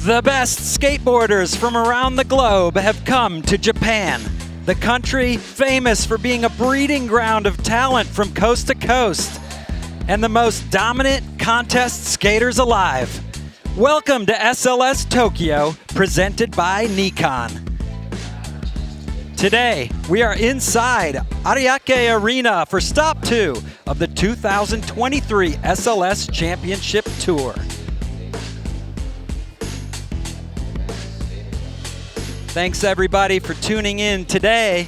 The best skateboarders from around the globe have come to Japan, the country famous for being a breeding ground of talent from coast to coast, and the most dominant contest skaters alive. Welcome to SLS Tokyo, presented by Nikon. Today, we are inside Ariake Arena for Stop 2 of the 2023 SLS Championship Tour. Thanks everybody for tuning in today.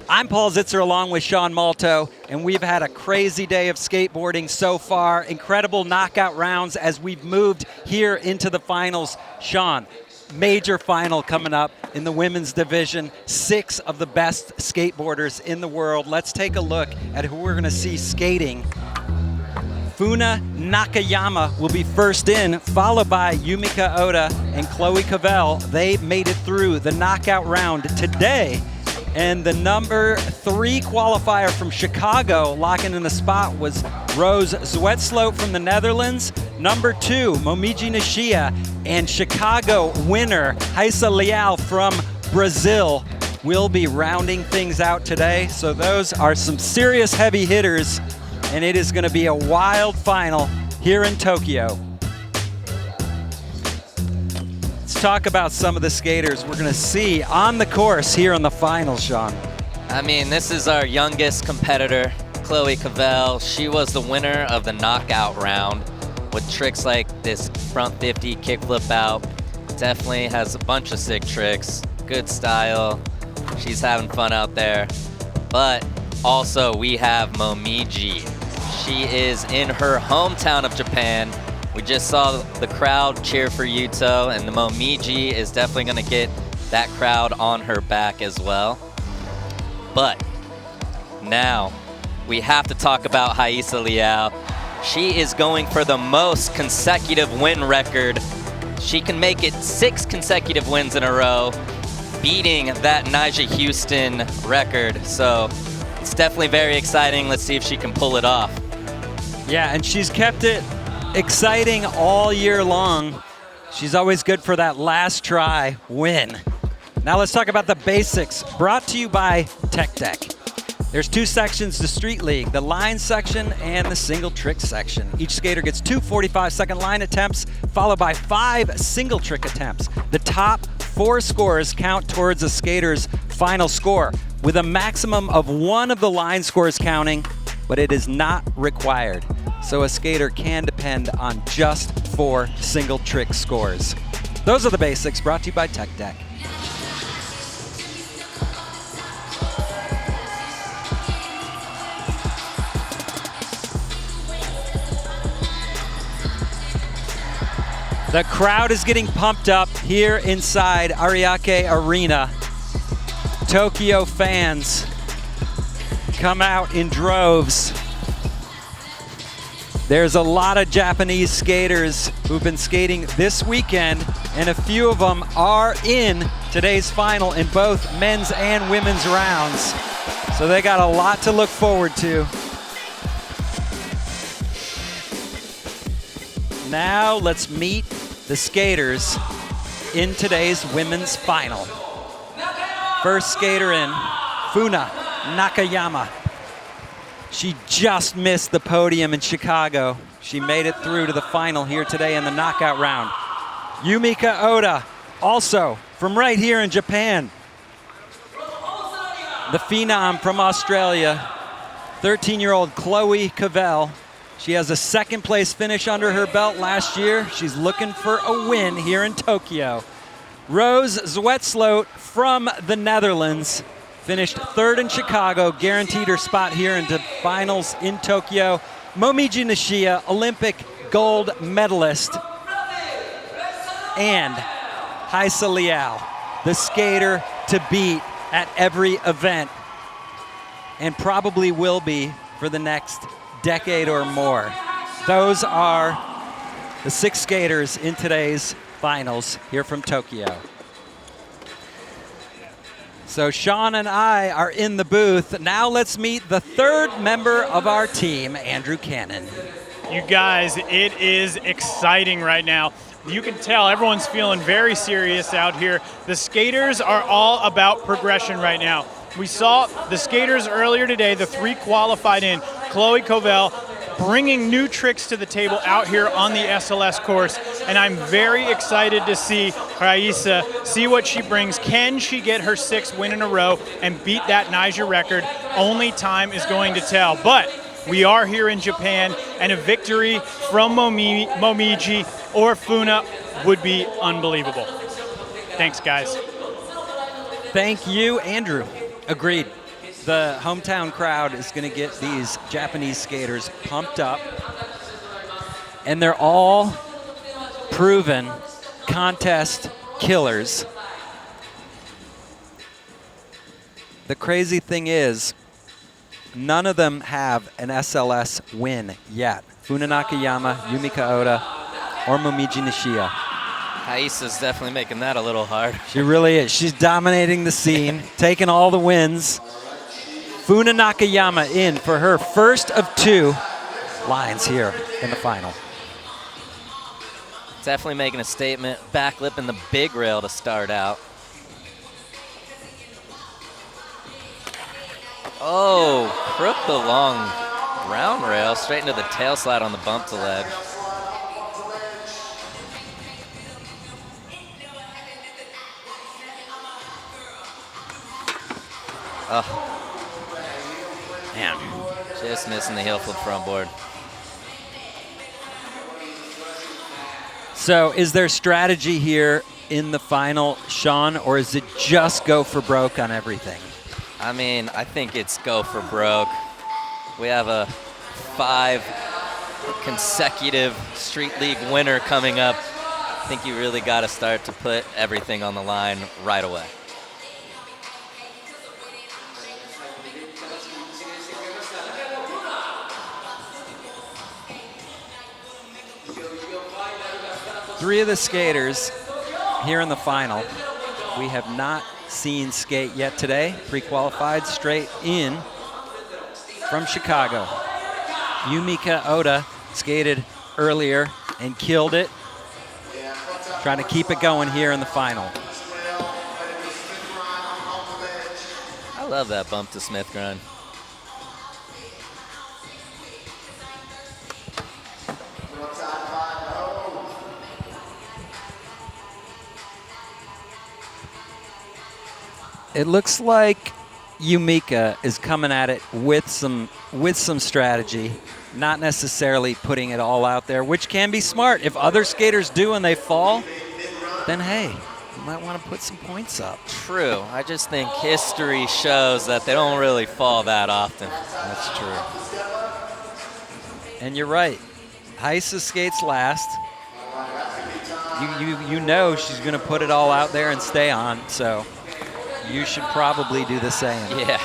I'm Paul Zitzer along with Sean Malto, and we've had a crazy day of skateboarding so far. Incredible knockout rounds as we've moved here into the finals. Sean, major final coming up in the women's division. 6 of the best skateboarders in the world. Let's take a look at who we're gonna see skating. Funa Nakayama will be first in, followed by Yumeka Oda and Chloe Covell. They made it through the knockout round today. And the number 3 qualifier from Chicago, locking in the spot, was Roos Zwetsloot from the Netherlands. Number 2, Momiji Nishiya, and Chicago winner Rayssa Leal from Brazil will be rounding things out today. So those are some serious heavy hitters, and it is going to be a wild final here in Tokyo. Let's talk about some of the skaters we're going to see on the course here in the finals, Sean. I mean, this is our youngest competitor, Chloe Covell. She was the winner of the knockout round with tricks like this front 50 kickflip out. Definitely has a bunch of sick tricks, good style. She's having fun out there. But also we have Momiji. She is in her hometown of Japan. We just saw the crowd cheer for Yuto, and the Momiji is definitely going to get that crowd on her back as well. But now we have to talk about Rayssa Leal. She is going for the most consecutive win record. She can make it 6 consecutive wins in a row, beating that Nyjah Huston record. So it's definitely very exciting. Let's see if she can pull it off. Yeah, and she's kept it exciting all year long. She's always good for that last try win. Now let's talk about the basics, brought to you by Tech Deck. There's 2 sections to Street League, the line section and the single trick section. Each skater gets 2 45-second line attempts, followed by 5 single trick attempts. The top 4 scores count towards a skater's final score, with a maximum of 1 of the line scores counting, but it is not required. So a skater can depend on just 4 single trick scores. Those are the basics, brought to you by Tech Deck. The crowd is getting pumped up here inside Ariake Arena. Tokyo fans come out in droves. There's a lot of Japanese skaters who've been skating this weekend, and a few of them are in today's final in both men's and women's rounds. So they got a lot to look forward to. Now let's meet the skaters in today's women's final. First skater in, Funa Nakayama. She just missed the podium in Chicago. She made it through to the final here today in the knockout round. Yumeka Oda, also from right here in Japan. The phenom from Australia, 13-year-old Chloe Covell. She has a 2nd place finish under her belt last year. She's looking for a win here in Tokyo. Roos Zwetsloot from the Netherlands finished 3rd in Chicago, guaranteed her spot here into finals in Tokyo. Momiji Nishiya, Olympic gold medalist. And Rayssa Leal, the skater to beat at every event, and probably will be for the next decade or more. Those are the 6 skaters in today's finals here from Tokyo. So Sean and I are in the booth. Now let's meet the 3rd member of our team, Andrew Cannon. You guys, it is exciting right now. You can tell everyone's feeling very serious out here. The skaters are all about progression right now. We saw the skaters earlier today, the 3 qualified in, Chloe, Covell, bringing new tricks to the table out here on the SLS course, and I'm very excited to see Rayssa, see what she brings. Can she get her 6th win in a row and beat that Niger record? Only time is going to tell, but we are here in Japan, and a victory from Momiji or Funa would be unbelievable. Thanks, guys. Thank you, Andrew. Agreed. The hometown crowd is going to get these Japanese skaters pumped up, and they're all proven contest killers. The crazy thing is, none of them have an SLS win yet. Funa Nakayama, Yumeka Oda, or Momiji Nishiya. Rayssa's definitely making that a little hard. She really is. She's dominating the scene, taking all the wins. Funa Nakayama in for her first of 2 lines here in the final. Definitely making a statement. Backlipping the big rail to start out. Oh, crooked the long round rail straight into the tail slide on the bump to ledge. Oh. Man, just missing the heel flip front board. So is there strategy here in the final, Sean, or is it just go for broke on everything? I mean, I think it's go for broke. We have a 5 consecutive Street League winner coming up. I think you really got to start to put everything on the line right away. Three of the skaters here in the final we have not seen skate yet today. Pre-qualified straight in from Chicago. Yumeka Oda skated earlier and killed it. Trying to keep it going here in the final. I love that bump to Smith grind. It looks like Yumeka is coming at it with some strategy, not necessarily putting it all out there, which can be smart. If other skaters do and they fall, then hey, you might want to put some points up. True. I just think history shows that they don't really fall that often. That's true. And you're right. Rayssa skates last. You know she's going to put it all out there and stay on, so you should probably do the same. Yeah.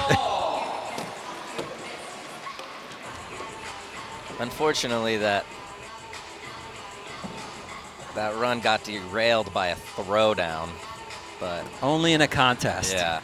Unfortunately, that run got derailed by a throwdown, but only in a contest. Yeah.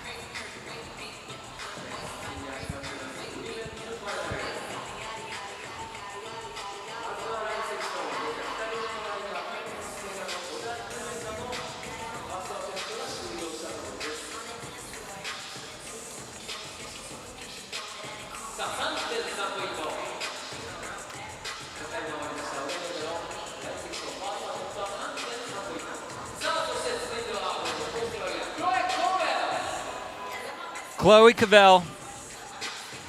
Chloe Covell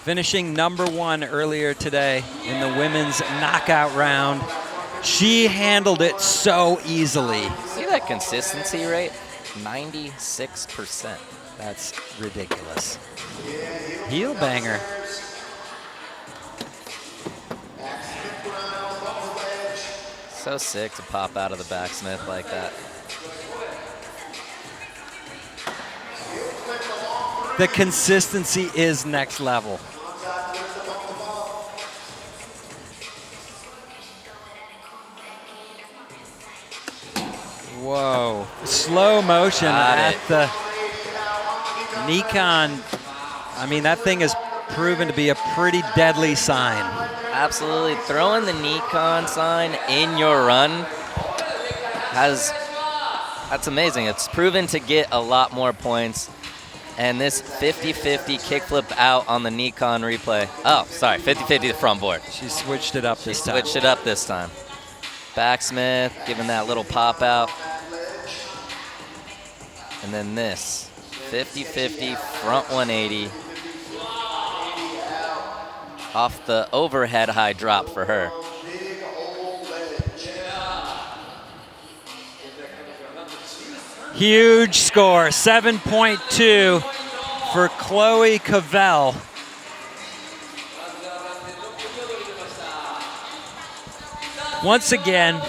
finishing #1 earlier today in the women's knockout round. She handled it so easily. See that consistency rate? 96%. That's ridiculous. Heel banger. So sick to pop out of the backsmith like that. The consistency is next level. Whoa. Slow motion at the Nikon. I mean, that thing has proven to be a pretty deadly sign. Absolutely. Throwing the Nikon sign in your run, that's amazing. It's proven to get a lot more points. And this 50-50 kickflip out on the Nikon replay. Oh, sorry, 50-50 the front board. She switched it up this time. Switched it up this time. Backsmith, giving that little pop out. And then this, 50-50 front 180. Off the overhead high drop for her. Huge score, 7.2 for Chloe Covell. Once again,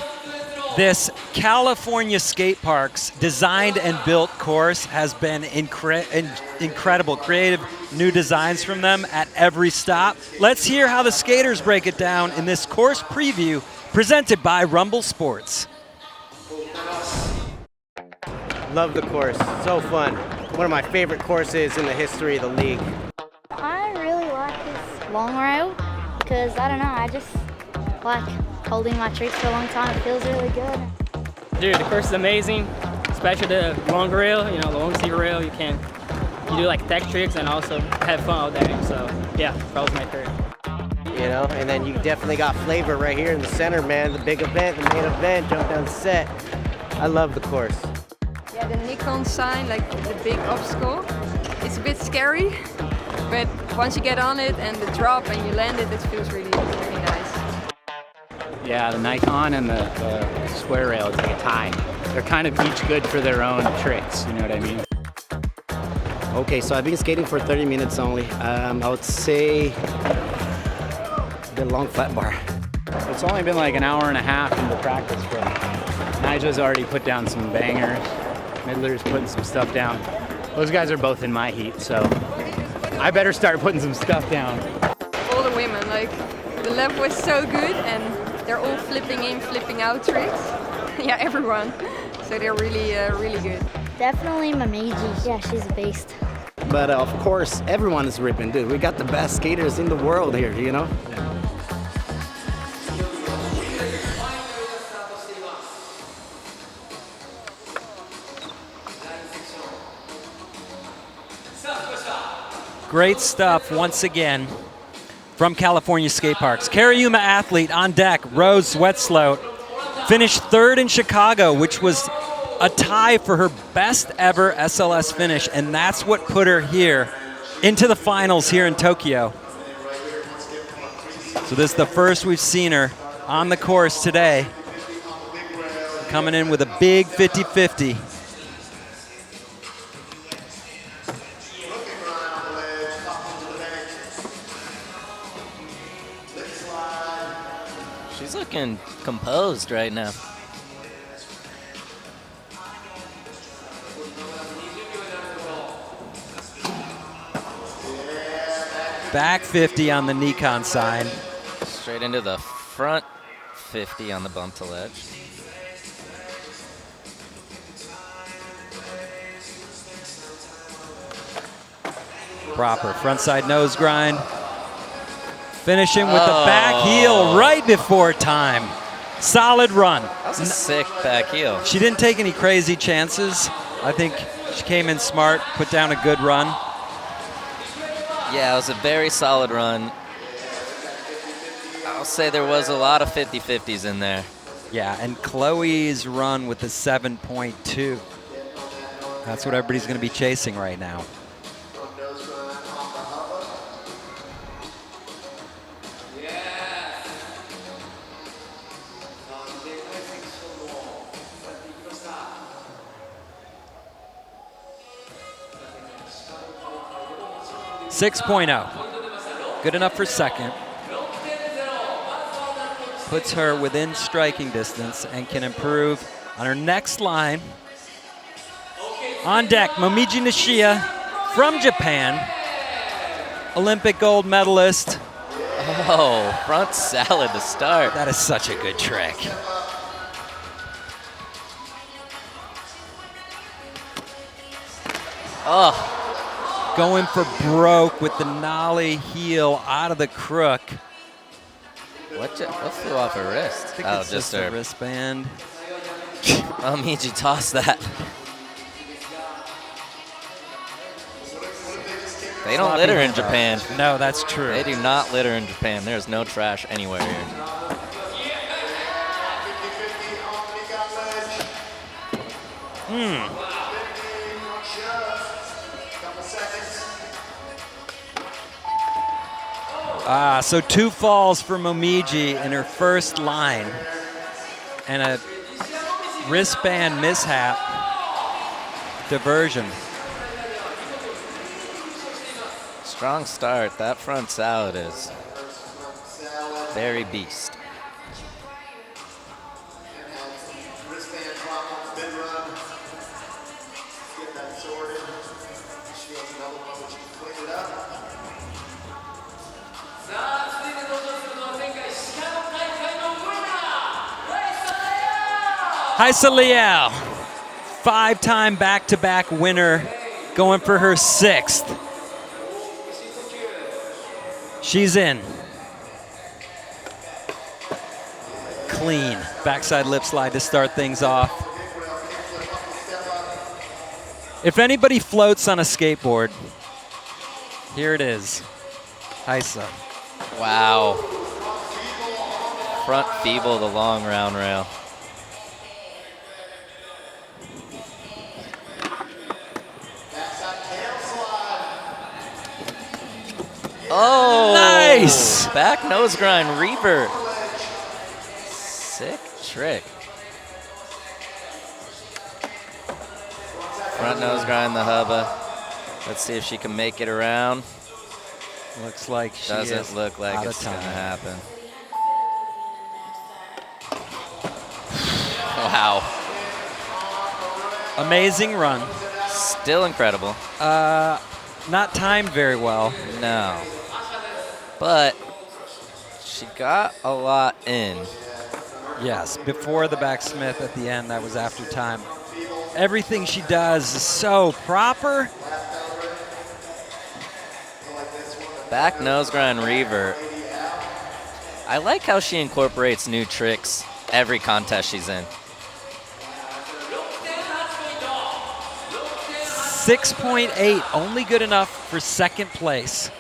this California skate park's designed and built course has been incredible. Creative new designs from them at every stop. Let's hear how the skaters break it down in this course preview presented by Rumble Sports. Love the course, so fun. One of my favorite courses in the history of the league. I really like this long rail because, I don't know, I just like holding my tricks for a long time. It feels really good. Dude, the course is amazing, especially the long rail, you know, the long seat rail. You do like tech tricks and also have fun all day. So yeah, probably my favorite. You know, and then you definitely got flavor right here in the center, man. The big event, the main event, jump down set. I love the course. Yeah, the Nikon sign, like the big obstacle, it's a bit scary, but once you get on it and the drop and you land it, it feels really, really nice. Yeah, the Nikon and the square rail is like a tie. They're kind of each good for their own tricks, you know what I mean? Okay, so I've been skating for 30 minutes only. I would say the long flat bar. It's only been like an hour and a half into practice for me. Nigel's already put down some bangers. Midler's putting some stuff down. Those guys are both in my heat, so I better start putting some stuff down. All the women, like the level was so good and they're all flipping in, flipping out tricks. Yeah, everyone. So they're really, really good. Definitely Momiji. Yeah, she's a beast. But of course, everyone is ripping, dude. We got the best skaters in the world here, you know? Great stuff once again from California skate parks. Cariuma athlete on deck, Roos Zwetsloot, finished third in Chicago, which was a tie for her best ever SLS finish, and that's what put her here into the finals here in Tokyo. So this is the first we've seen her on the course today, coming in with a big 50-50. She's looking composed right now. Back 50 on the Nikon side. Straight into the front 50 on the bump to ledge. Proper frontside nose grind. Finishing with the back heel right before time. Solid run. That was a sick back heel. She didn't take any crazy chances. I think she came in smart, put down a good run. Yeah, it was a very solid run. I'll say there was a lot of 50-50s in there. Yeah, and Chloe's run with the 7.2. That's what everybody's going to be chasing right now. .6.0, good enough for second. Puts her within striking distance and can improve on her next line. On deck, Momiji Nishiya from Japan, Olympic gold medalist. Oh, front salad to start. That is such a good trick. Oh. Going for broke with the nollie heel out of the crook. What flew off her wrist? I think it's just a wristband. Momiji tossed that. They don't litter in Japan. No, that's true. They do not litter in Japan. There's no trash anywhere here. So 2 falls for Momiji in her first line, and a wristband mishap diversion. Strong start. That front salad is very beast. Rayssa Leal, 5-time back-to-back winner, going for her 6th. She's in. Clean backside lip slide to start things off. If anybody floats on a skateboard, here it is, Rayssa. Wow. Front feeble, the long round rail. Oh, nice! Back nose grind revert. Sick trick. Front nose grind the hubba. Let's see if she can make it around. Looks like she doesn't look like out it's of gonna time. happen. Wow. Amazing run. Still incredible. Not timed very well. No. But she got a lot in. Yes, before the backsmith at the end, that was after time. Everything she does is so proper. Back nose grind revert. I like how she incorporates new tricks every contest she's in. 6.8, only good enough for 2nd place.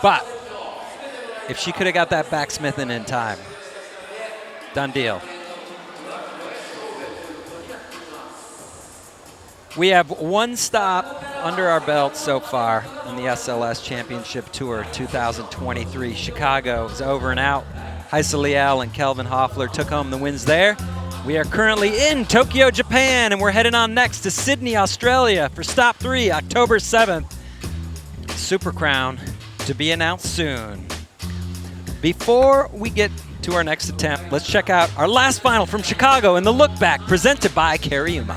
But if she could have got that backsmithing in time, done deal. We have 1 stop under our belt so far in the SLS Championship Tour 2023. Chicago is over and out. Rayssa Leal and Kelvin Hoffler took home the wins there. We are currently in Tokyo, Japan, and we're heading on next to Sydney, Australia for Stop 3, October 7th. Super Crown to be announced soon. Before we get to our next attempt, let's check out our last final from Chicago in the Look Back, presented by Cariuma.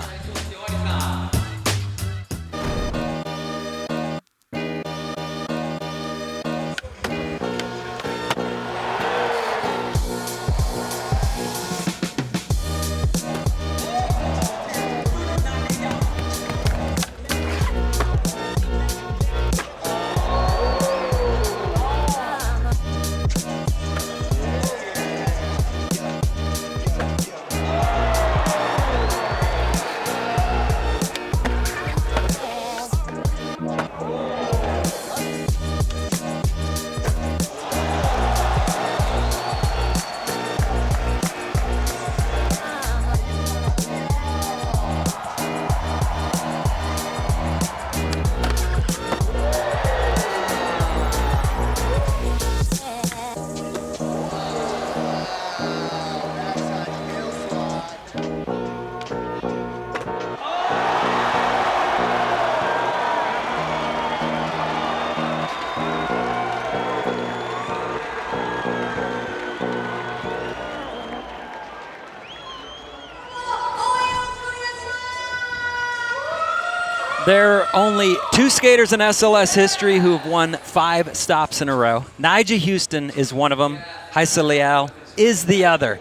There are only 2 skaters in SLS history who have won 5 stops in a row. Nyjah Huston is one of them. Rayssa Leal is the other.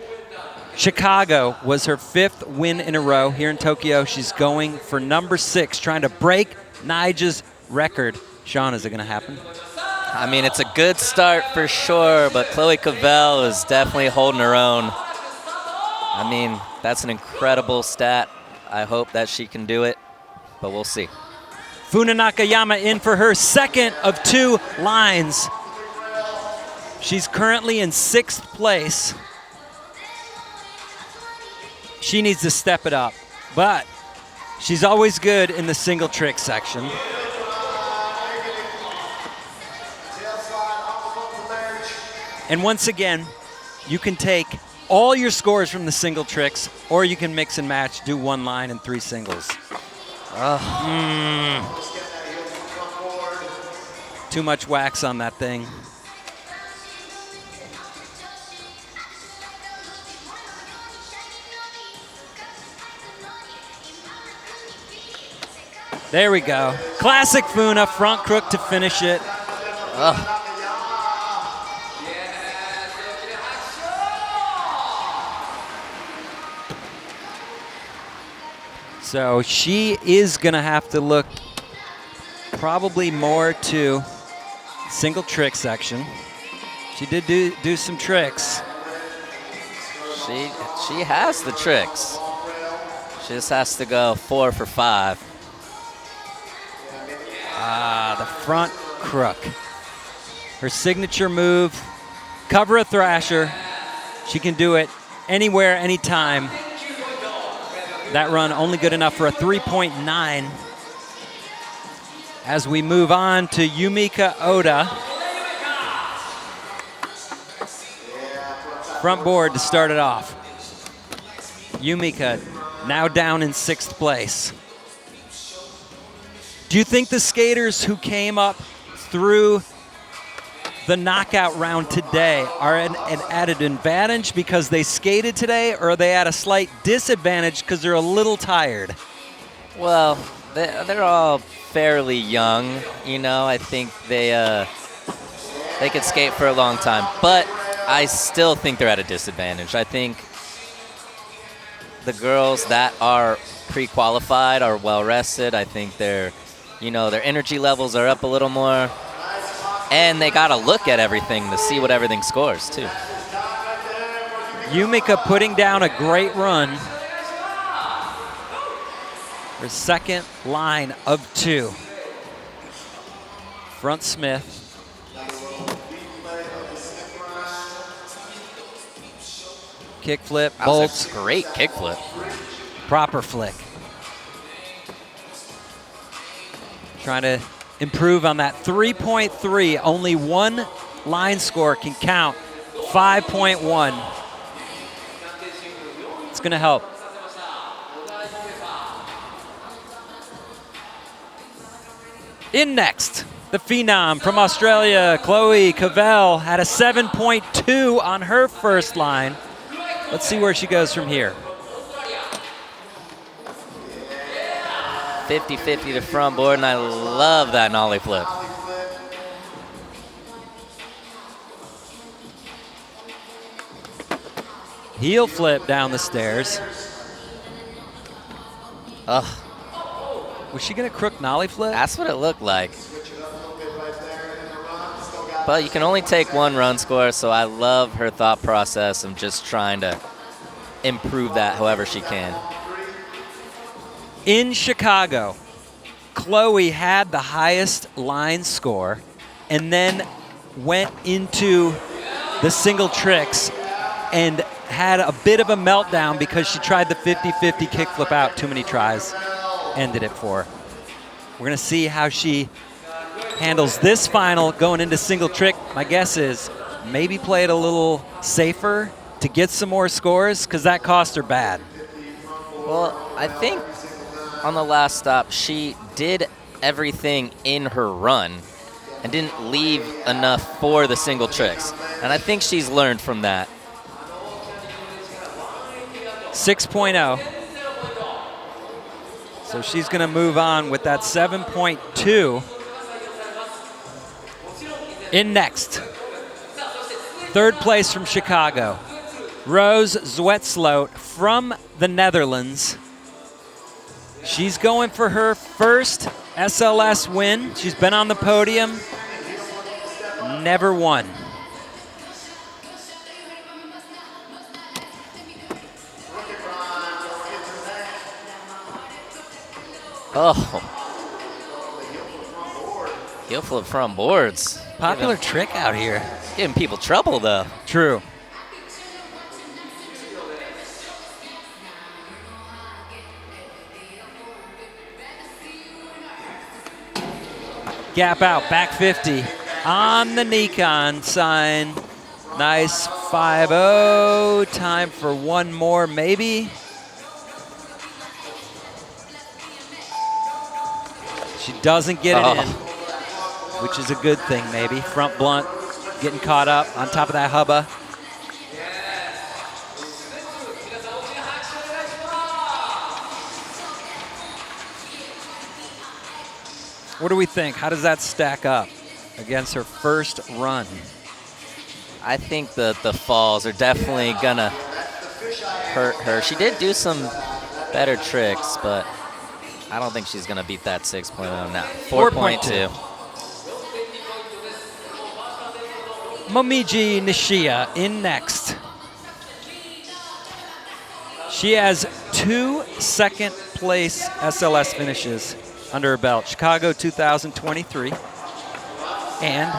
Chicago was her 5th win in a row. Here in Tokyo, she's going for number 6, trying to break Nyjah's record. Sean, is it going to happen? I mean, it's a good start for sure, but Chloe Covell is definitely holding her own. I mean, That's an incredible stat. I hope that she can do it, but we'll see. Funa Nakayama in for her second of 2 lines. She's currently in 6th place. She needs to step it up, but she's always good in the single trick section. And once again, you can take all your scores from the single tricks, or you can mix and match, do 1 line and 3 singles. Too much wax on that thing. There we go. Classic Funa, front crook to finish it. So she is gonna have to look probably more to single trick section. She did do some tricks. She has the tricks. She just has to go 4 for 5. The front crook. Her signature move, cover a thrasher. She can do it anywhere, anytime. That run only good enough for a 3.9. As we move on to Yumeka Oda. Front board to start it off. Yumeka now down in 6th place. Do you think the skaters who came up through the knockout round today are at an advantage because they skated today, or are they at a slight disadvantage because they're a little tired? Well, they're all fairly young, you know. I think they could skate for a long time, but I still think they're at a disadvantage. I think the girls that are pre-qualified are well rested. I think their energy levels are up a little more. And they got to look at everything to see what everything scores, too. Yumeka putting down a great run. Her second line of 2. Front Smith. Kickflip, bolts. That's a great kickflip. Proper flick. Trying to improve on that 3.3. Only 1 line score can count. 5.1. It's going to help. In next, the phenom from Australia, Covell, had a 7.2 on her first line. Let's see where she goes from here. 50-50 to front board, and I love that nollie flip. Heel flip down the stairs. Ugh. Was she gonna crook nollie flip? That's what it looked like. But you can only take 1 run score, so I love her thought process of just trying to improve that however she can. In Chicago, Chloe had the highest line score and then went into the single tricks and had a bit of a meltdown because she tried the 50-50 kickflip out. Too many tries. Ended it for her. We're going to see how she handles this final going into single trick. My guess is maybe play it a little safer to get some more scores because that cost her bad. Well, I think on the last stop, she did everything in her run and didn't leave enough for the single tricks. And I think she's learned from that. 6.0. So she's going to move on with that 7.2. In next, 3rd place from Chicago, Roos Zwetsloot from the Netherlands. She's going for her first SLS win. She's been on the podium, never won. Oh. Heel flip front boards. Popular trick out here. Giving people trouble, though. True. Gap out, back 50 on the Nikon sign. Nice 5-0. Time for one more, maybe. She doesn't get it in, which is a good thing, maybe. Front blunt getting caught up on top of that hubba. What do we think? How does that stack up against her first run? I think the falls are definitely gonna hurt her. She did do some better tricks, but I don't think she's gonna beat that 6.0 now. 4.2. Momiji Nishiya in next. She has 2 second-place SLS finishes under her belt. Chicago 2023 and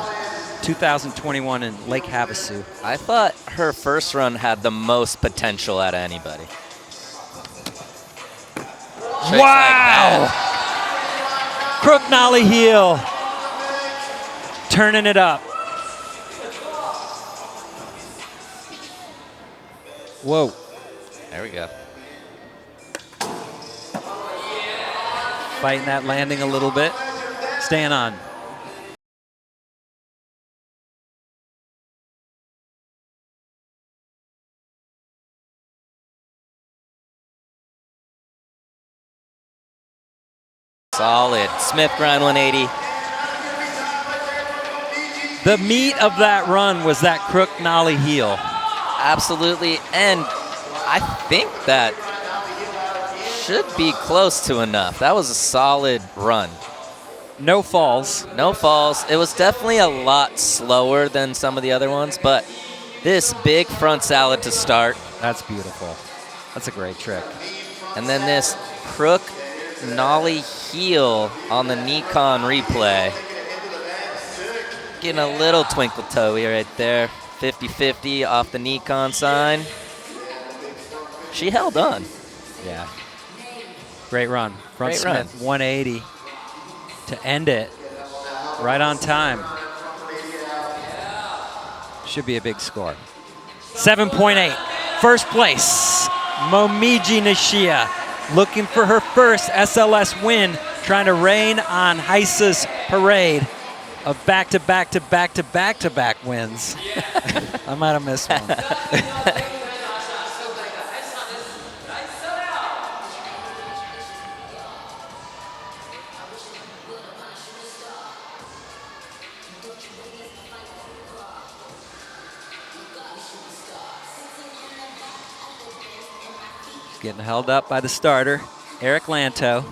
2021 in Lake Havasu. I thought her first run had the most potential out of anybody. Tricks Wow! like Crook nollie heel. Turning it up. Whoa. There we go. Fighting that landing a little bit. Staying on. Solid. Smith grind 180. The meat of that run was that crook nollie heel. Absolutely. And I think that should be close to enough. That was a solid run. No falls. No falls. It was definitely a lot slower than some of the other ones, but this big front salad to start. That's beautiful. That's a great trick. And then this crook nollie heel on the Nikon replay. Getting a little twinkle toey right there. 50-50 off the Nikon sign. She held on. Yeah. Great run. Front Great Smith run. 180 to end it. Right on time. Should be a big score. 7.8. First place. Momiji Nishiya looking for her first SLS win, trying to rain on Rayssa's parade of back-to-back-to-back-to-back-to-back wins. I might have missed one. Getting held up by the starter, Eric Lanto.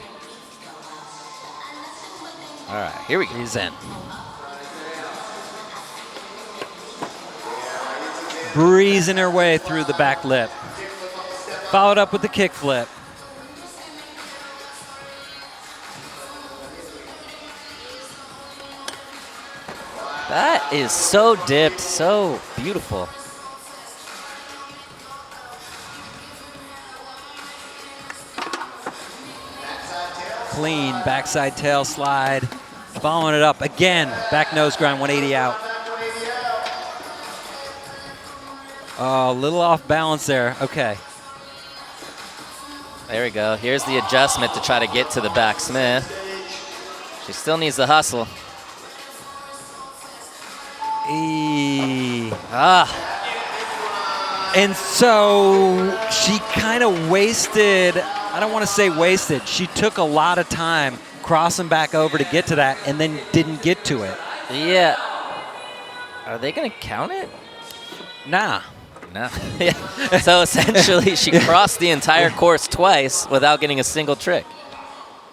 All right, here we go. He's in. Breezing her way through the back lip. Followed up with the kick flip. That is so dipped, so beautiful. Clean backside tail slide. Following it up again. Back nose grind 180 out. Oh, a little off balance there. Okay. There we go. Here's the adjustment to try to get to the back Smith. She still needs the hustle. And so she kind of wasted, I don't want to say wasted, she took a lot of time crossing back over to get to that and then didn't get to it. Yeah. Are they going to count it? Nah. No. Yeah. So essentially she crossed the entire course twice without getting a single trick.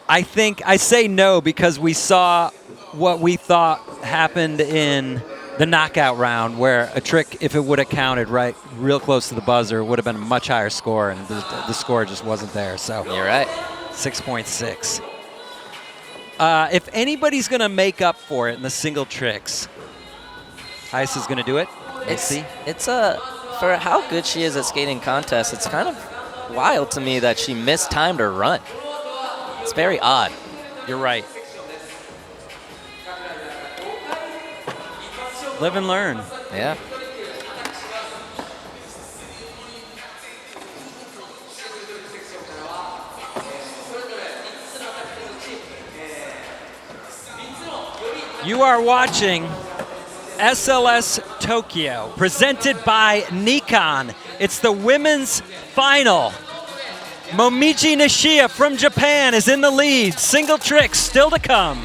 I think I say no because we saw what we thought happened in the knockout round where a trick, if it would have counted right real close to the buzzer, would have been a much higher score, and the score just wasn't there. So you're right. 6.6. If anybody's going to make up for it in the single tricks, Rayssa's going to do it. Let's see. It's for how good she is at skating contests, it's kind of wild to me that she mistimed her run. It's very odd. You're right. Live and learn. Yeah. You are watching SLS Tokyo, presented by Nikon. It's the women's final. Momiji Nishiya from Japan is in the lead. Single tricks still to come.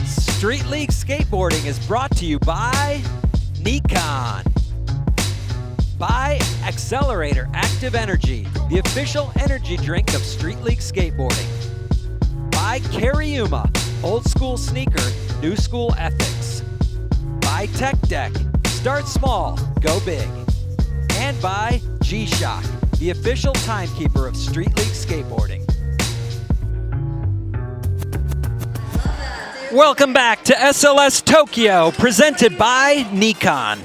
Street League Skateboarding is brought to you by Nikon. By Accelerator Active Energy, the official energy drink of Street League Skateboarding. By Cariuma, old school sneaker, new school ethics. By Tech Deck, start small, go big. And by G-Shock, the official timekeeper of Street League Skateboarding. Welcome back to SLS Tokyo, presented by Nikon.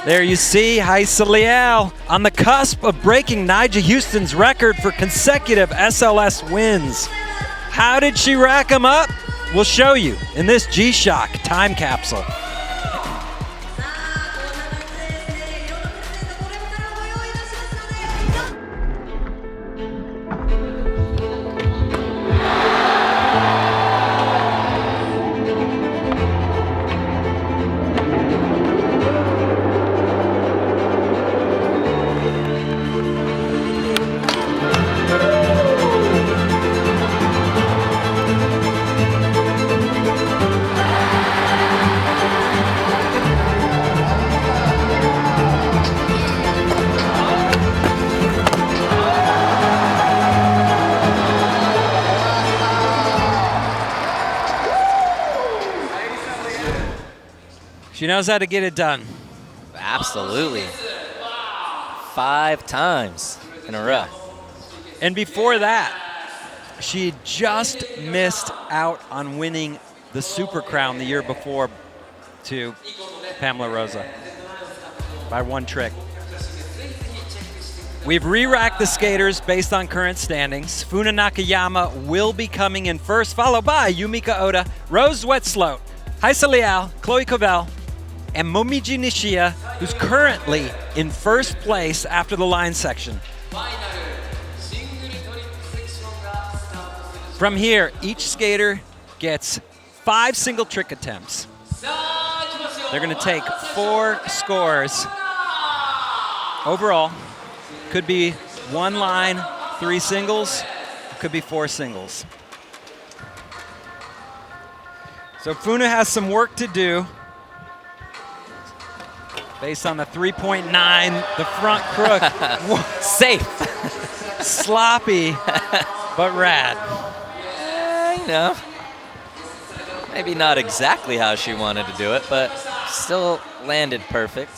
There you see Rayssa Leal on the cusp of breaking Nyjah Huston's record for consecutive SLS wins. How did she rack them up? We'll show you in this G-Shock time capsule. She knows how to get it done. Absolutely. 5 times in a row. And before that, she just missed out on winning the Super Crown the year before to Pamela Rosa by 1 trick. We've re-racked the skaters based on current standings. Funa Nakayama will be coming in first, followed by Yumeka Oda, Roos Zwetsloot, Rayssa Leal, Covell, and Momiji Nishiya, who's currently in first place after the line section. From here, each skater gets 5 single trick attempts. They're going to take 4 scores overall. Could be 1 line, 3 singles, could be 4 singles. So Funa has some work to do based on the 3.9, the front crook. Safe. Sloppy, but rad. You know, maybe not exactly how she wanted to do it, but still landed perfect.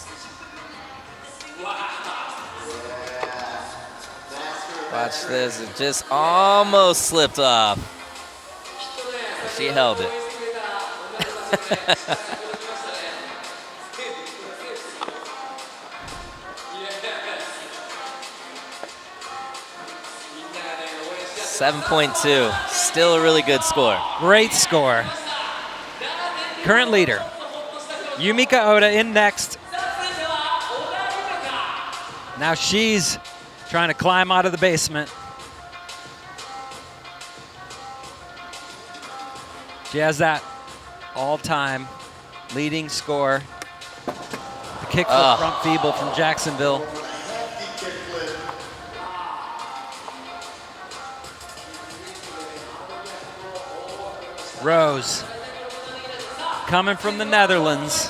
Watch this, it just almost slipped off. She held it. .7.2, still a really good score. Great score. Current leader, Yumeka Oda in next. Now she's trying to climb out of the basement. She has that all-time leading score. The kickflip front feeble from Jacksonville. Rose, coming from the Netherlands.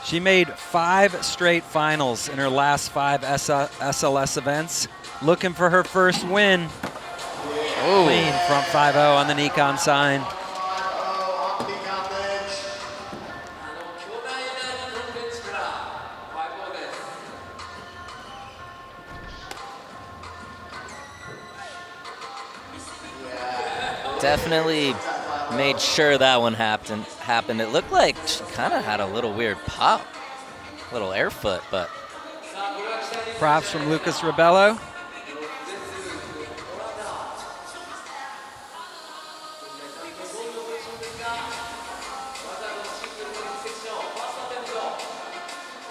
She made 5 straight finals in her last 5 SLS events. Looking for her first win. Clean front 5-0 on the Nikon sign. definitely made sure that one happened. It looked like she kind of had a little weird pop, little air foot, but. Props from Lucas Rebello.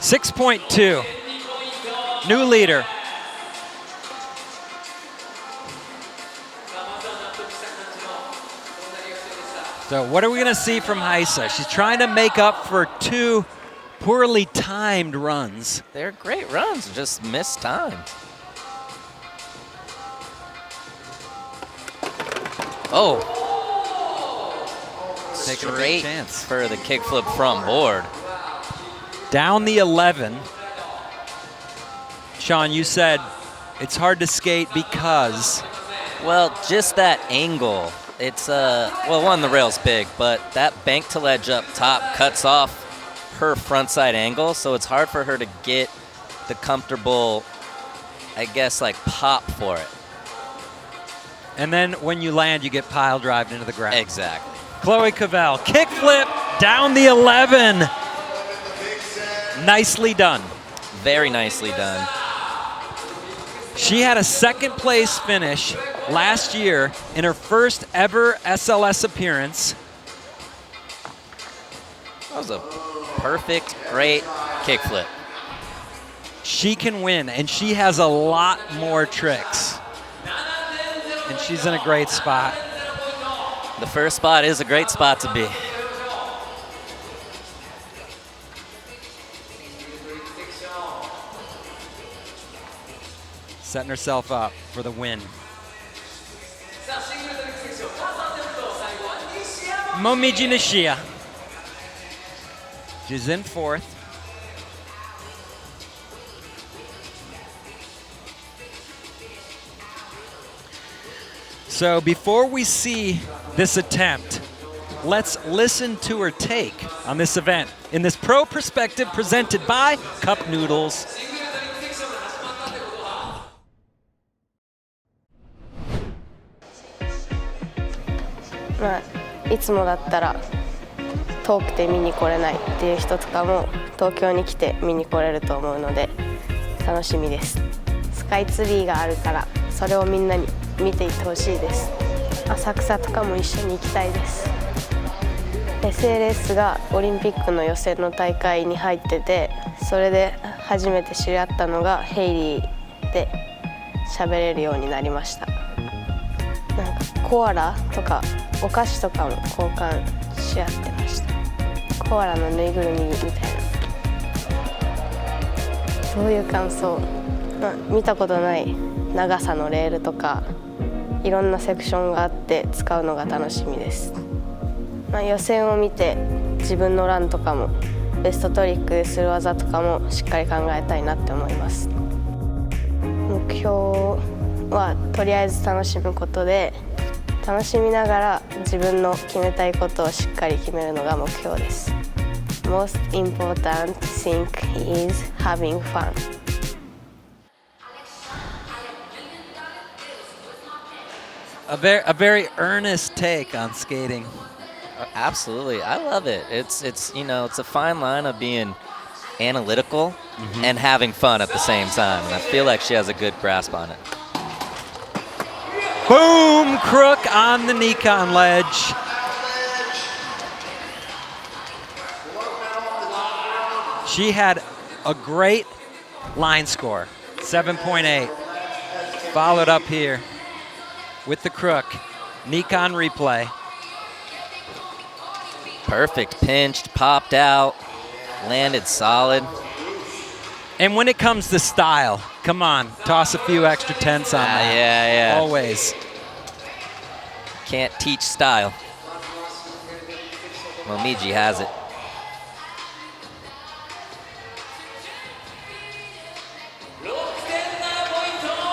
.2, new leader. So what are we gonna see from Rayssa? She's trying to make up for 2 poorly timed runs. They're great runs, just missed time. Oh. Taking a big Straight chance for the kickflip front board. Down the 11. Sean, you said it's hard to skate because. Well, just that angle. It's, well, one, the rail's big, but that bank to ledge up top cuts off her front side angle, so it's hard for her to get the comfortable, I guess, like pop for it. And then when you land, you get pile drived into the ground. Exactly. Chloe Covell, kickflip down the 11. Nicely done. Very nicely done. She had a second place finish last year in her first ever SLS appearance. That was a perfect, great kickflip. She can win, and she has a lot more tricks. And she's in a great spot. The first spot is a great spot to be. Setting herself up for the win. Momiji Nishiya. She's in 4th. So before we see this attempt, let's listen to her take on this event in this Pro Perspective presented by Cup Noodles.まあ、いつもだったら遠くて見に来れないっていう人とかも東京に来て見に来れると思うので楽しみです。スカイツリーがあるからそれをみんなに見ていってほしいです。浅草とかも一緒に行きたいです。SLS がオリンピックの予選の大会に入ってて、それで初めて知り合ったのがヘイリーで喋れるようになりました。なんかコアラとかお菓子とかも交換し合ってました。コアラのぬいぐるみみたいな。そういう感想、見たことない長さのレールとかいろんなセクションがあって使うのが楽しみです。予選を見て自分のランとかもベストトリックでする技とかもしっかり考えたいなって思います。目標はとりあえず楽しむことで、楽しみながら自分の決めたいことをしっかり決めるのが目標です。Most important thing is having fun. A very earnest take on skating. Absolutely, I love it. It's you know, it's a fine line of being analytical and having fun at the same time, and I feel like she has a good grasp on it. Boom! Crook on the Nikon ledge. She had a great line score, 7.8. Followed up here with the crook. Nikon replay. Perfect, pinched, popped out, landed solid. And when it comes to style, come on, toss a few extra tenths on that. Yeah. Always. Can't teach style. Momiji has it.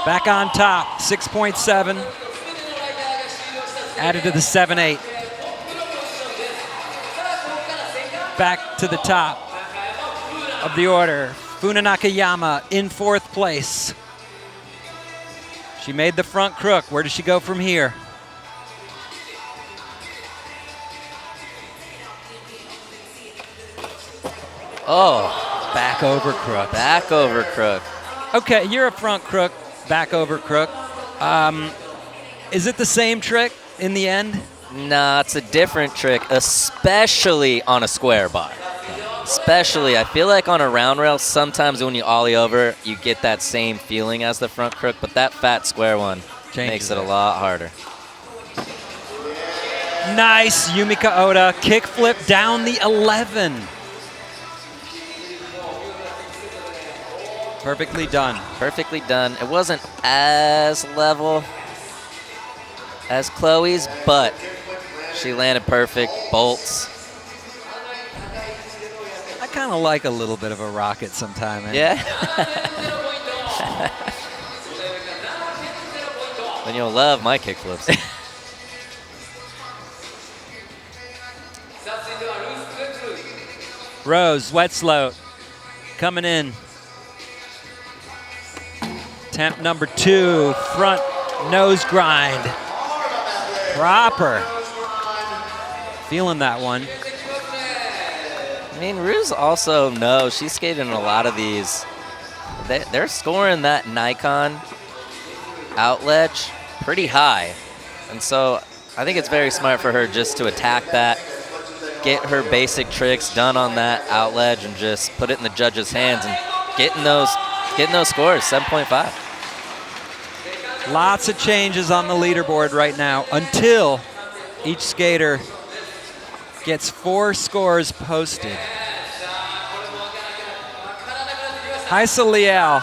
Back on top, 6.7. Added to the 7.8. Back to the top of the order. Funa Nakayama in 4th place. She made the front crook. Where does she go from here? Oh, Back over crook. back over crook. Okay, you're a front crook, back over crook. Is it the same trick in the end? Nah, it's a different trick, especially on a square bar. Especially, I feel like on a round rail, sometimes when you ollie over, you get that same feeling as the front crook, but that fat square one makes it a lot harder. Nice, Yumeka Oda, kickflip down the 11. Perfectly done. Perfectly done. It wasn't as level as Chloe's, but she landed perfect, bolts. I kind of like a little bit of a rocket sometime. Yeah? Then you'll love my kickflips. Roos Zwetsloot coming in. Attempt number 2, front nose grind. Proper. Feeling that one. I mean, Roos also knows she's skated in a lot of these. They're scoring that Nikon out ledge pretty high. And so I think it's very smart for her just to attack that, get her basic tricks done on that out ledge, and just put it in the judges' hands and getting those scores, 7.5. Lots of changes on the leaderboard right now until each skater gets 4 scores posted. Rayssa Leal,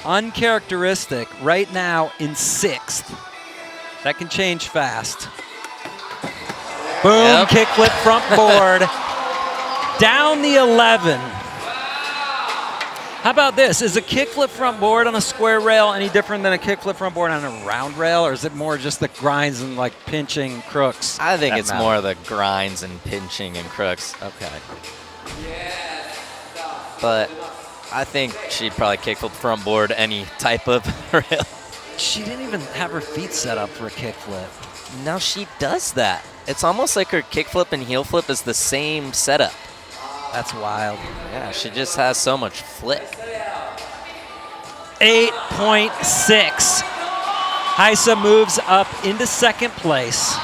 uncharacteristic, right now in 6th. That can change fast. Boom, Yep. kickflip front board. Down the 11. How about this? Is a kickflip front board on a square rail any different than a kickflip front board on a round rail, or is it more just the grinds and like pinching crooks? I think that it's matter? more the grinds and pinching and crooks. Okay. But I think she'd probably kickflip front board any type of rail. She didn't even have her feet set up for a kickflip. Now she does that. It's almost like her kickflip and heel flip is the same setup. That's wild. Yeah, she just has so much flick. 8.6. Rayssa moves up into 2nd place.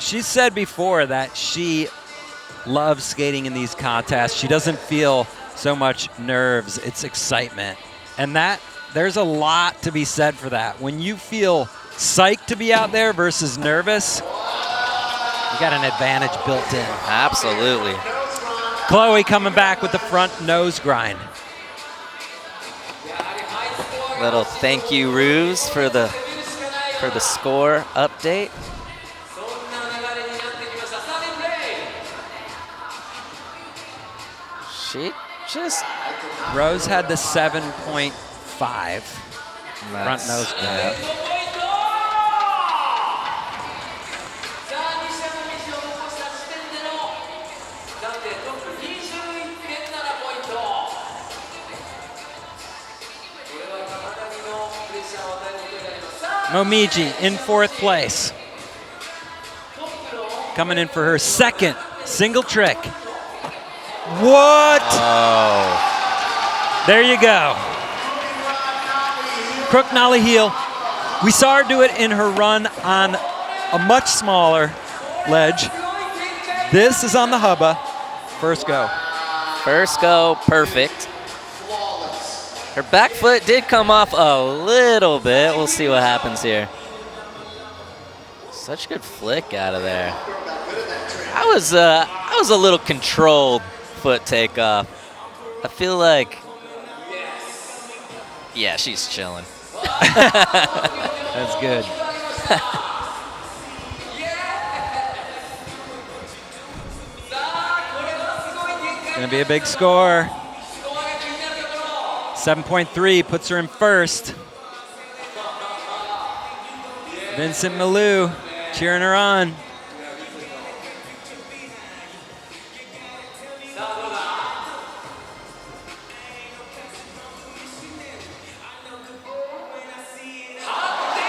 She said before that she loves skating in these contests. She doesn't feel so much nerves, it's excitement. And there's a lot to be said for that. When you feel psyched to be out there versus nervous, you got an advantage built in. Absolutely. Chloe coming back with the front nose grind. Little thank you, Roos, for the score update. She just Rose had the 7.5 front nose grind. Momiji in 4th place. Coming in for her 2nd single trick. What? Oh. There you go. Crook nollie heel. We saw her do it in her run on a much smaller ledge. This is on the hubba. First go. First go, perfect. Her back foot did come off a little bit. We'll see what happens here. Such good flick out of there. I was a little controlled foot takeoff. I feel like, yeah, she's chilling. That's good. Gonna be a big score. 7.3 puts her in 1st. Vincent Malou cheering her on.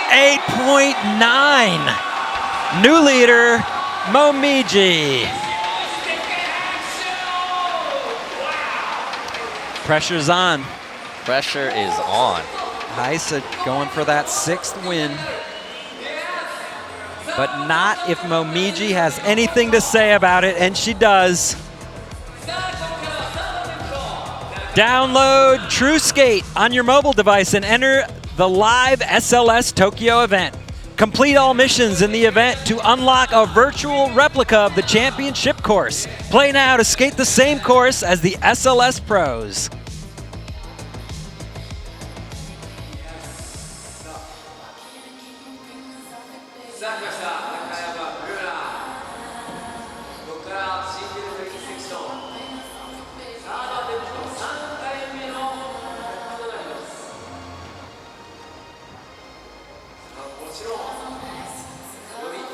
8.9. New leader, Momiji. Pressure's on. Pressure is on. Rayssa going for that 6th win. But not if Momiji has anything to say about it, and she does. Download TrueSkate on your mobile device and enter the live SLS Tokyo event. Complete all missions in the event to unlock a virtual replica of the championship course. Play now to skate the same course as the SLS pros.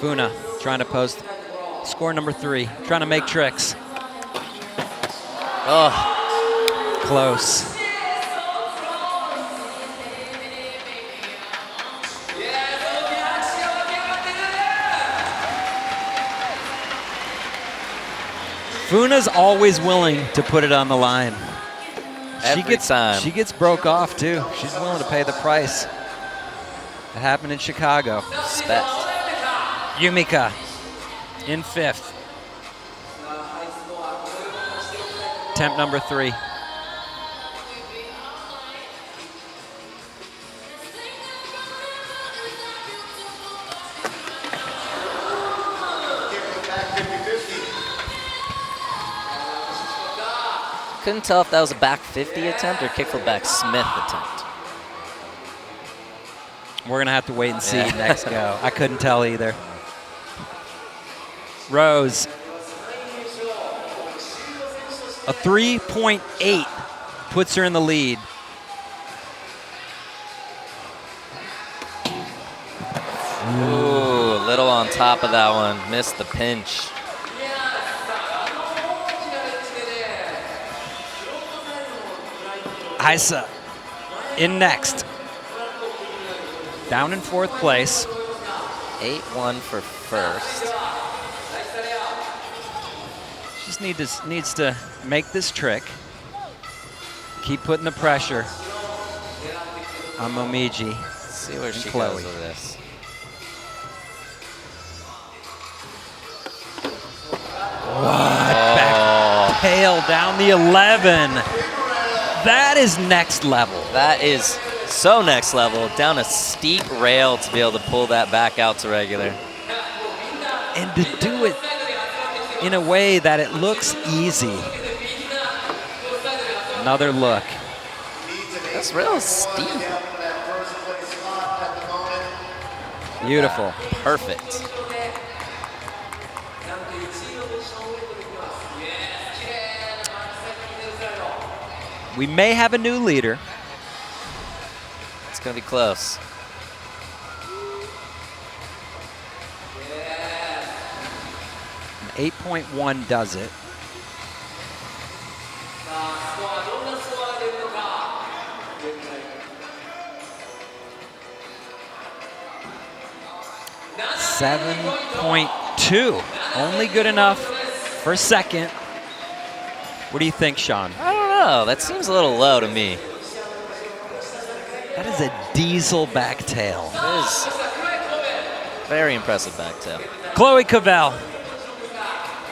Funa trying to post score number 3, trying to make tricks. Oh, close. Funa's always willing to put it on the line. Every time. She gets broke off too. She's willing to pay the price. It happened in Chicago. Respect. Yumeka in 5th. Attempt number 3. Couldn't tell if that was a back 50 attempt or kickflip back Smith attempt. We're gonna have to wait and see next go. I couldn't tell either. Roos. A 3.8 puts her in the lead. Ooh, a little on top of that one. Missed the pinch. Rayssa in next. Down in 4th place. 8-1 for first. Just needs to make this trick. Keep putting the pressure on Momiji. Let's see where she Chloe goes with this. Back tail down the 11. That is next level. That is so next level. Down a steep rail to be able to pull that back out to regular. And to do it in a way that it looks easy. Another look. That's real steep. Beautiful. Perfect. We may have a new leader. It's going to be close. An 8.1 does it. .2, only good enough for second. What do you think, Sean? I don't know. That seems a little low to me. That is a diesel back tail. It is very impressive back tail. Chloe Covell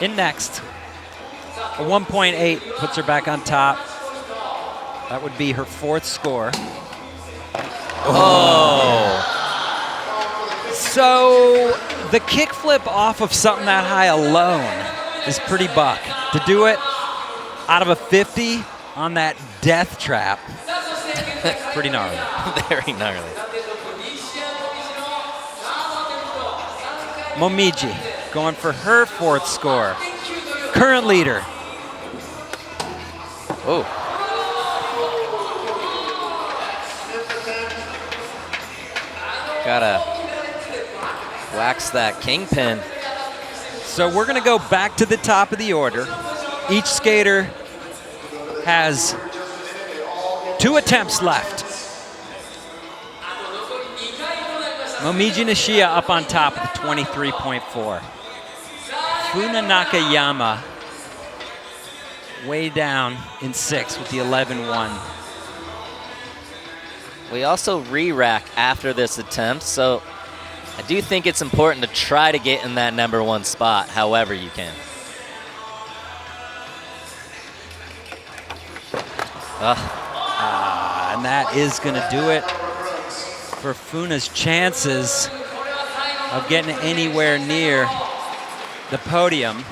in next. A 1.8 puts her back on top. That would be her 4th score. Oh. So the kickflip off of something that high alone is pretty buck. To do it out of a 50 on that death trap, pretty gnarly. Very gnarly. Momiji going for her 4th score. Current leader. Oh. Gotta wax that kingpin. So we're gonna go back to the top of the order. Each skater has 2 attempts left. Momiji Nishiya up on top with 23.4. Funa Nakayama way down in 6th with the 11.1. We also re-rack after this attempt, so I do think it's important to try to get in that #1 spot however you can. And that is going to do it for Funa's chances of getting anywhere near the podium.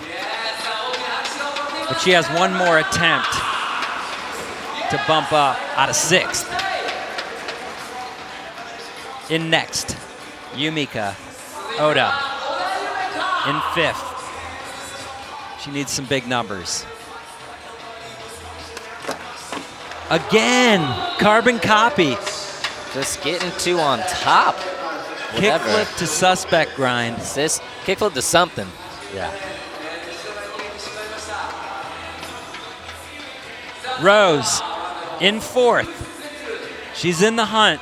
But she has one more attempt to bump up out of 6th. In next, Yumeka Oda in 5th. She needs some big numbers. Again, carbon copy. Just getting 2 on top. Kickflip to suspect grind. This kickflip to something. Yeah. Rose in 4th. She's in the hunt.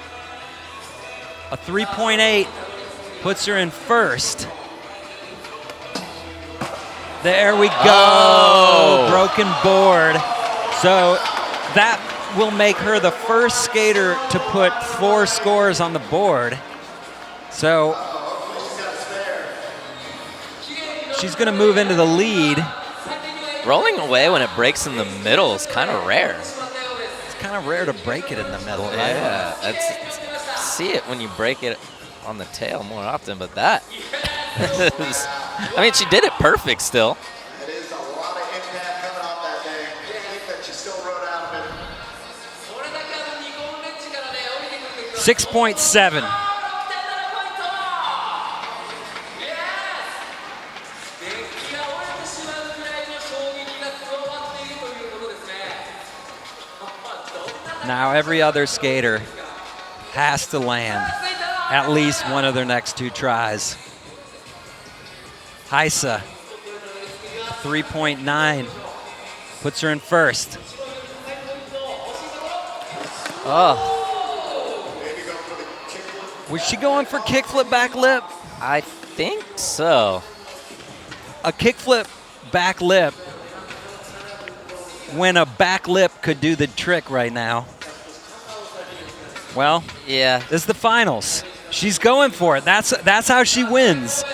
A 3.8 puts her in 1st. There we go. Oh. Broken board. So that will make her the first skater to put 4 scores on the board. So she's going to move into the lead. Rolling away when it breaks in the middle is kind of rare. It's kind of rare to break it in the middle, right? Yeah, see it when you break it on the tail more often, but that, I mean, she did it perfect still. 6.7. Now every other skater has to land at least one of their next 2 tries. Rayssa, 3.9, puts her in 1st. Oh. Was she going for kickflip back lip? I think so. A kickflip back lip when a back lip could do the trick right now. Well, yeah, this is the finals. She's going for it. That's how she wins.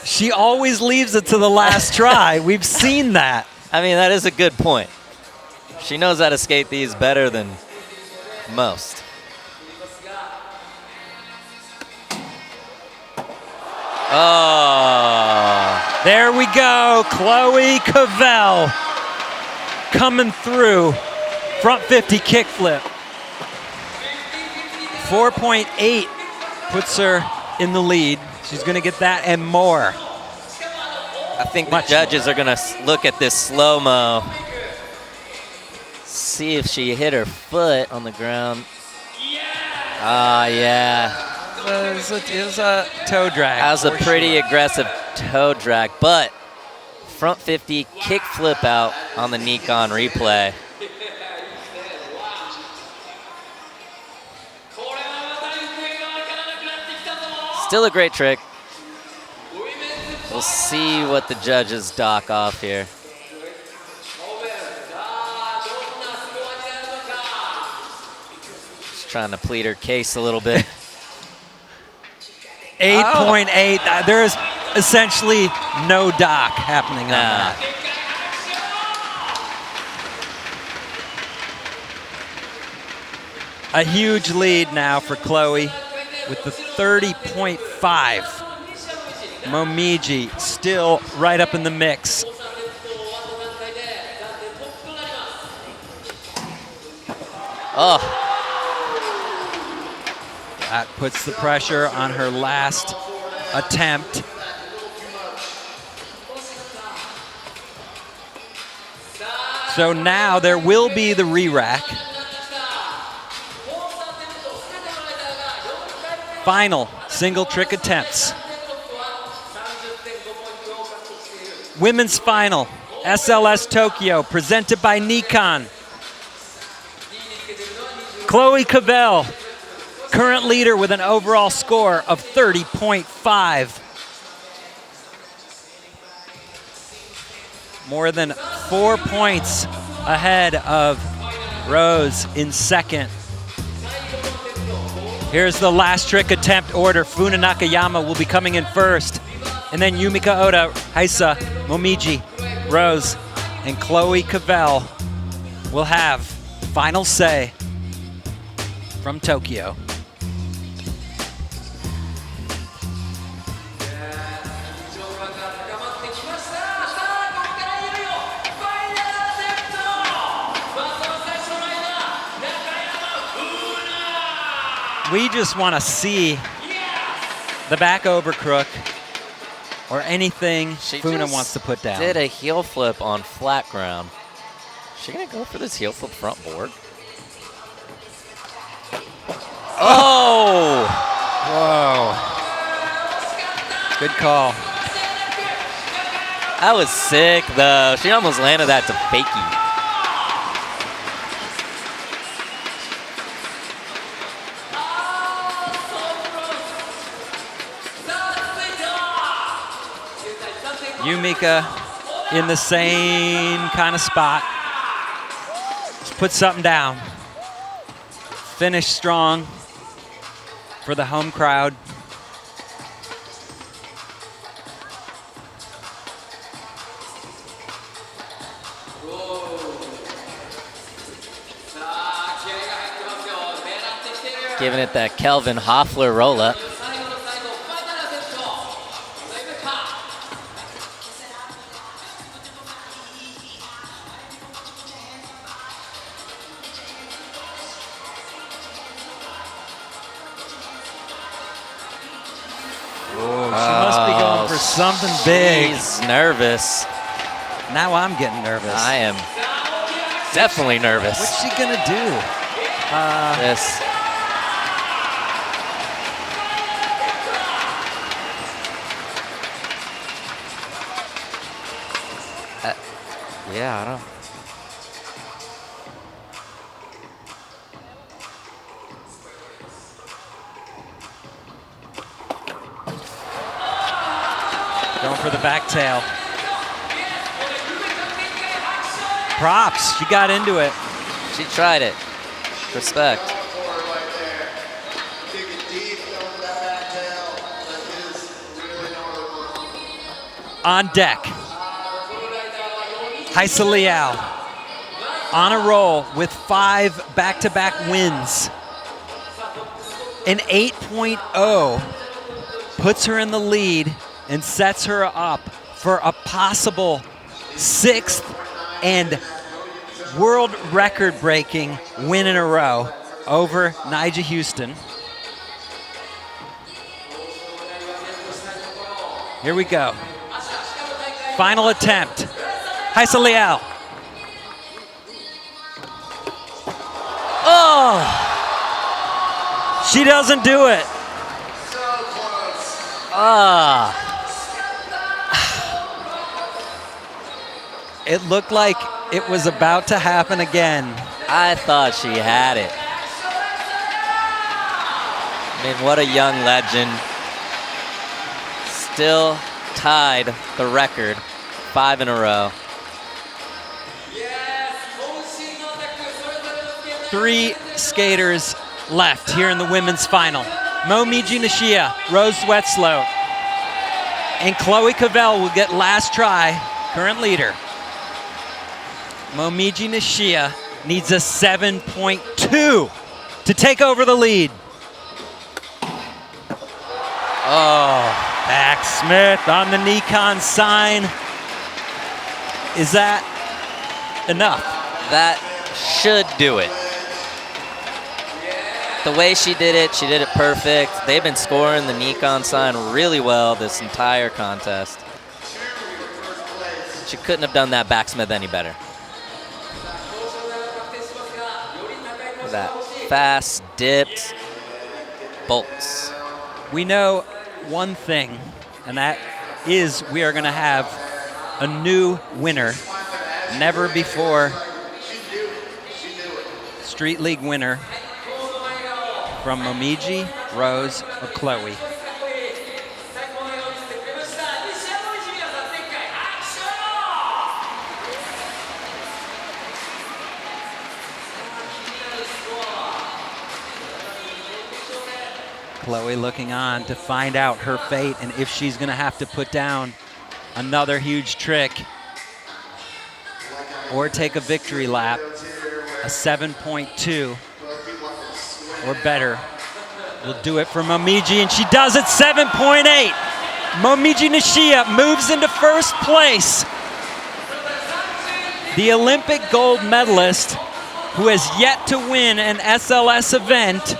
She always leaves it to the last try. We've seen that. I mean, that is a good point. She knows how to skate these better than most. Oh. There we go. Chloe Covell coming through. Front 50 kickflip. 4.8 puts her in the lead. She's going to get that and more. I think the judges are going to look at this slow-mo, see if she hit her foot on the ground. Ah, yeah. It was a toe drag. That was a pretty aggressive toe drag, but front 50 kick flip out on the Nikon replay. Still a great trick. We'll see what the judges dock off here. Just trying to plead her case a little bit. 8.8. There is essentially no dock happening on that. A huge lead now for Chloe with the 30.5. Momiji still right up in the mix. Oh. That puts the pressure on her last attempt. So now there will be the re-rack. Final single trick attempts. Women's final, SLS Tokyo, presented by Nikon. Chloe Covell current leader with an overall score of 30.5. More than 4 points ahead of Roos in second. Here's the last trick attempt order. Funa Nakayama will be coming in first. And then Yumeka Oda, Rayssa, Momiji, Roos, and Chloe Covell will have final say from Tokyo. We just want to see the back over crook or anything Funa wants to put down. Did a heel flip on flat ground. Is she gonna go for this heel flip front board? Oh! Whoa. Good call. That was sick though. She almost landed that to fakie. Yumeka in the same kind of spot. Just put something down. Finish strong for the home crowd. Giving it that Kelvin Hoffler roll up. Something big. She's nervous. Now I'm getting nervous. I am definitely nervous. What's she gonna do? This. Yeah, I don't. Going for the back tail. Props, she got into it. She tried it. Respect. On deck, Rayssa Leal on a roll with 5 back-to-back wins. An 8.0 puts her in the lead and sets her up for a possible 6th and world record-breaking win in a row over Nyjah Huston. Here we go. Final attempt. Rayssa Leal. Oh! She doesn't do it. Ah. It looked like it was about to happen again. I thought she had it. I mean, what a young legend. Still tied the record 5 in a row. 3 skaters left here in the women's final. Momiji Nishiya, Roos Zwetsloot, and Chloe Covell will get last try, current leader. Momiji Nishiya needs a 7.2 to take over the lead. Oh, back Smith on the Nikon sign. Is that enough? That should do it. The way she did it perfect. They've been scoring the Nikon sign really well this entire contest. She couldn't have done that backsmith any better. Look at that. Fast, dipped, bolts. We know one thing, and that is we are going to have a new winner. Never before Street League winner from Momiji, Roos, or Chloe. Chloe looking on to find out her fate and if she's going to have to put down another huge trick or take a victory lap, a 7.2 or better. Will do it for Momiji, and she does it, 7.8. Momiji Nishiya moves into first place. The Olympic gold medalist who has yet to win an SLS event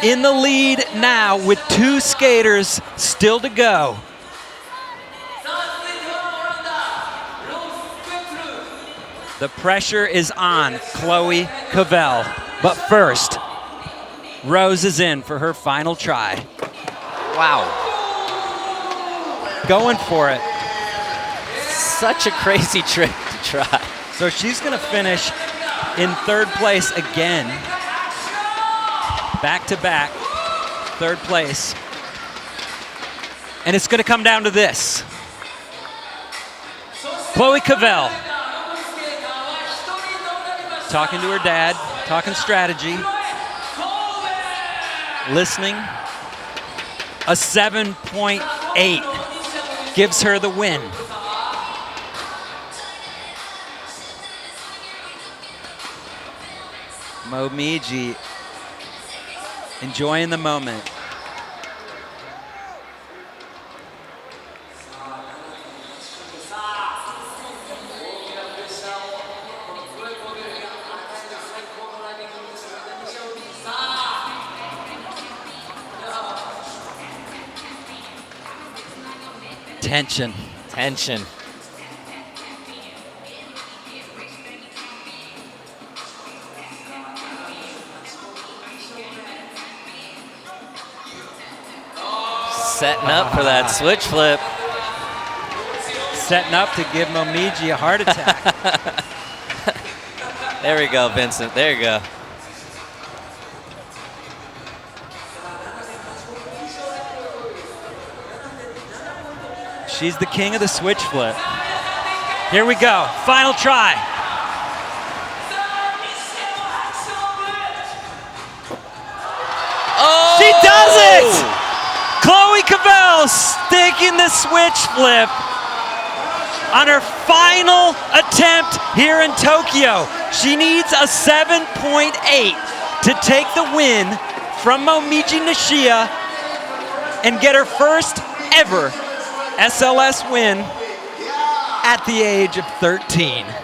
in the lead now with 2 skaters still to go. The pressure is on Chloe Covell, but first, Roos is in for her final try. Wow. Going for it. Such a crazy trick to try. So she's gonna finish in 3rd place again. Back to back, 3rd place. And it's gonna come down to this. Chloe Covell, talking to her dad, talking strategy, listening. A 7.8 gives her the win. Momiji enjoying the moment. Tension. Tension. Setting up for that switch flip. Setting up to give Momiji a heart attack. There we go, Vincent. There you go. She's the king of the switch flip. Here we go, final try. Oh! She does it! Chloe Covell sticking the switch flip on her final attempt here in Tokyo. She needs a 7.8 to take the win from Momiji Nishiya and get her first ever SLS win at the age of 13. Look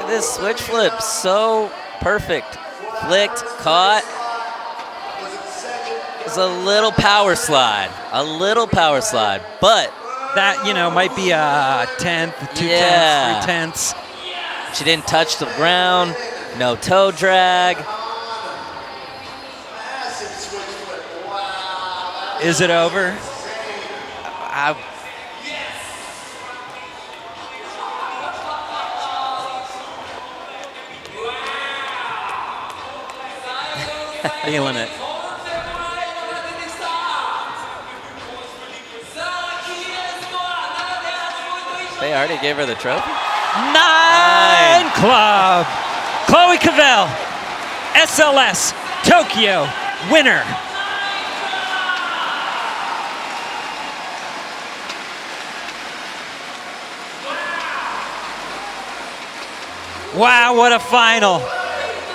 at this switch flip, so perfect. Flicked, caught. It's a little power slide, but that, you know, might be a 10th, 2/10, 3/10. She didn't touch the ground, no toe drag. Is it over? Feeling it. They already gave her the trophy? 9 Club. Chloe Covell, SLS Tokyo winner. Wow, what a final.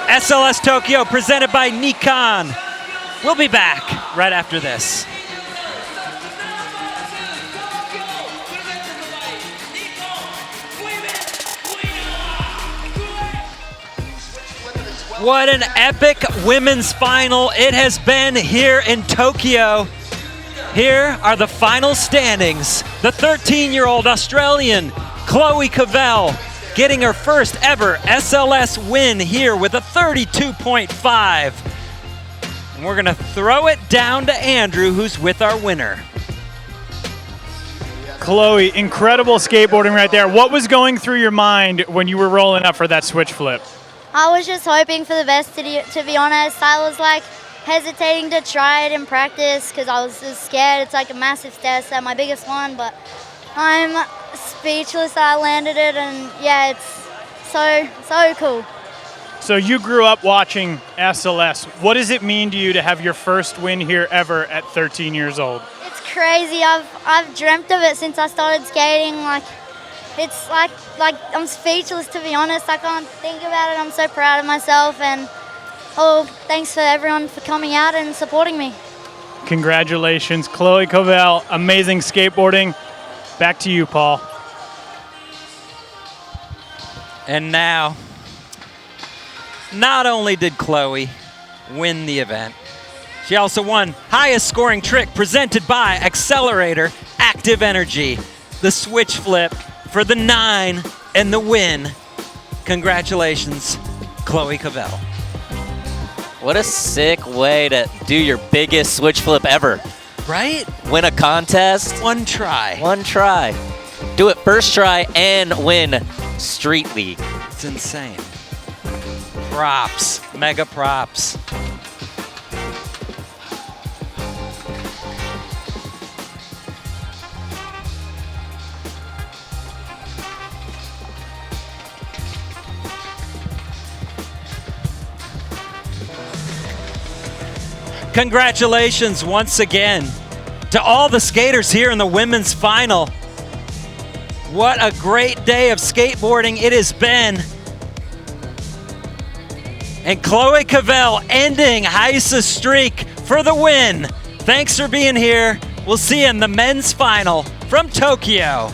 SLS Tokyo presented by Nikon. We'll be back right after this. What an epic women's final it has been here in Tokyo. Here are the final standings. The 13-year-old Australian Chloe Covell getting her first ever SLS win here with a 32.5. And we're gonna throw it down to Andrew, who's with our winner. Chloe, incredible skateboarding right there. What was going through your mind when you were rolling up for that switch flip? I was just hoping for the best, to be honest. I was like hesitating to try it in practice because I was just scared. It's like a massive stair set, my biggest one, but I'm speechless that I landed it, and yeah, it's so cool. So you grew up watching SLS. What does it mean to you to have your first win here ever at 13 years old? It's crazy. I've dreamt of it since I started skating. Like, it's like I'm speechless, to be honest. I can't think about it. I'm so proud of myself, and thanks for everyone for coming out and supporting me. Congratulations, Chloe Covell. Amazing skateboarding. Back to you, Paul. And now, not only did Chloe win the event, she also won highest scoring trick presented by Accelerator Active Energy, the switch flip for the 9 and the win. Congratulations, Chloe Covell. What a sick way to do your biggest switch flip ever. Right? Win a contest. One try. One try. Do it first try and win Street League. It's insane. Props. Mega props. Congratulations once again to all the skaters here in the women's final. What a great day of skateboarding it has been. And Chloe Covell ending Rayssa's streak for the win. Thanks for being here. We'll see you in the men's final from Tokyo.